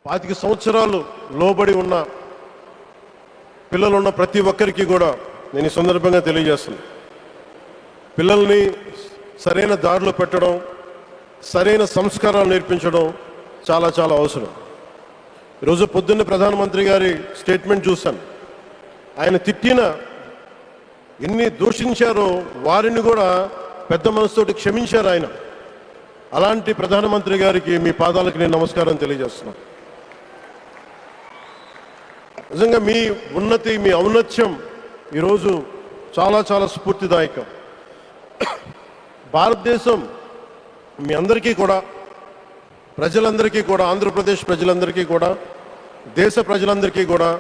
25 సంవత్సరాలు లోబడి ఉన్న పిల్లలు ఉన్న ప్రతి ఒక్కరికి కూడా నేను ఈ సందర్భంగా తెలియజేస్తున్నాను. పిల్లల్ని సరైన దారిలో పెట్టడం, సరైన సంస్కారాలు నేర్పించడం చాలా చాలా అవసరం. ఈరోజు పొద్దున్న ప్రధానమంత్రి గారి స్టేట్మెంట్ చూశాను. ఆయన తిట్టిన ఎన్ని దూషించారో వారిని కూడా పెద్ద మనసుతోటి క్షమించారు ఆయన. అలాంటి ప్రధానమంత్రి గారికి మీ పాదాలకు నేను నమస్కారం తెలియజేస్తున్నాను. నిజంగా మీ ఉన్నతి, మీ ఔన్నత్యం ఈరోజు చాలా చాలా స్ఫూర్తిదాయకం. భారతదేశం మీ అందరికీ కూడా, ప్రజలందరికీ కూడా, ఆంధ్రప్రదేశ్ ప్రజలందరికీ కూడా, దేశ ప్రజలందరికీ కూడా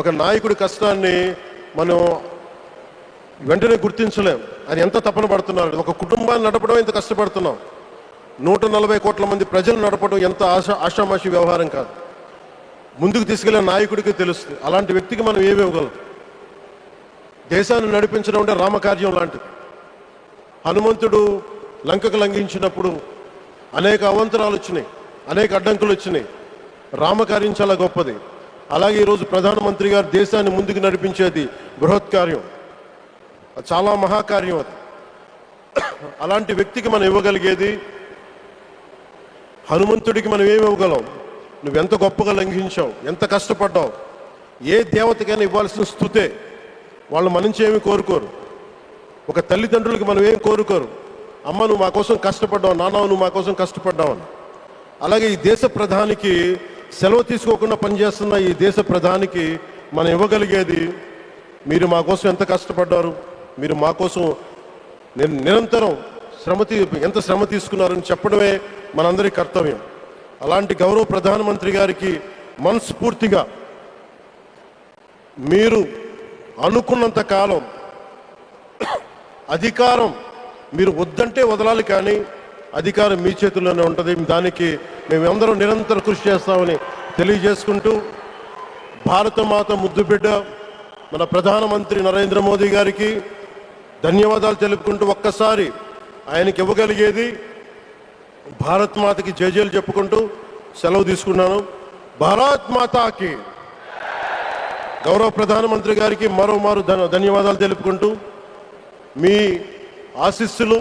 ఒక నాయకుడి కష్టాన్ని మనం వెంటనే గుర్తించలేం. ఆయన ఎంత తపన పడుతున్నారు. ఒక కుటుంబాన్ని నడపడం ఎంత కష్టపడుతున్నాం. 140 కోట్ల మంది ప్రజలు నడపడం ఎంత ఆషామాషి వ్యవహారం కాదు. ముందుకు తీసుకెళ్లే నాయకుడికి తెలుస్తుంది. అలాంటి వ్యక్తికి మనం ఏమి ఇవ్వగలం. దేశాన్ని నడిపించడం అంటే రామకార్యం లాంటిది. హనుమంతుడు లంకకు లంఘించినప్పుడు అనేక అవాంతరాలు వచ్చినాయి, అనేక అడ్డంకులు వచ్చినాయి. రామకార్యం చాలా గొప్పది. అలాగే ఈరోజు ప్రధానమంత్రి గారు దేశాన్ని ముందుకు నడిపించేది బృహత్ కార్యం, చాలా మహాకార్యం అది. అలాంటి వ్యక్తికి మనం ఇవ్వగలిగేది, హనుమంతుడికి మనం ఏమి ఇవ్వగలం? నువ్వెంత గొప్పగా లంఘించావు, ఎంత కష్టపడ్డావు. ఏ దేవతకైనా ఇవ్వాల్సిన స్తుతే. వాళ్ళు మన నుంచి ఏమి కోరుకోరు. ఒక తల్లిదండ్రులకి మనం ఏం కోరుకోరు. అమ్మ నువ్వు మా కోసం కష్టపడ్డావు, నాన్న నువ్వు మా కోసం కష్టపడ్డావు అని. అలాగే ఈ దేశ ప్రధానికి, సెలవు తీసుకోకుండా పనిచేస్తున్న ఈ దేశ ప్రధానికి మనం ఇవ్వగలిగేది, మీరు మా కోసం ఎంత కష్టపడ్డారు, మీరు మా కోసం నిరంతరం ఎంత శ్రమ తీసుకున్నారని చెప్పడమే మనందరి కర్తవ్యం. అలాంటి గౌరవ ప్రధానమంత్రి గారికి మనస్ఫూర్తిగా మీరు అనుకున్నంత కాలం అధికారం మీరు వద్దంటే వదలాలి, కానీ అధికారం మీ చేతుల్లోనే ఉంటుంది. దానికి మేమందరం నిరంతరం కృషి చేస్తామని తెలియజేసుకుంటూ, భారతమాత ముద్దుబిడ్డ మన ప్రధానమంత్రి నరేంద్ర మోదీ గారికి ధన్యవాదాలు తెలుపుకుంటూ, ఒక్కసారి ఆయనకి ఇవ్వగలిగేది భారత్ మాతకి జయజయలు చెప్పుకుంటూ సెలవు తీసుకున్నాను. భారత్ మాతాకి. గౌరవ ప్రధానమంత్రి గారికి మరోమారు ధన్యవాదాలు తెలుపుకుంటూ, మీ ఆశీస్సులు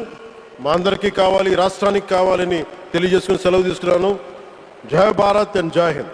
మా అందరికీ కావాలి, రాష్ట్రానికి కావాలని తెలియజేసుకుని సెలవు తీసుకున్నాను. జై భారత్ అండ్ జై హింద్.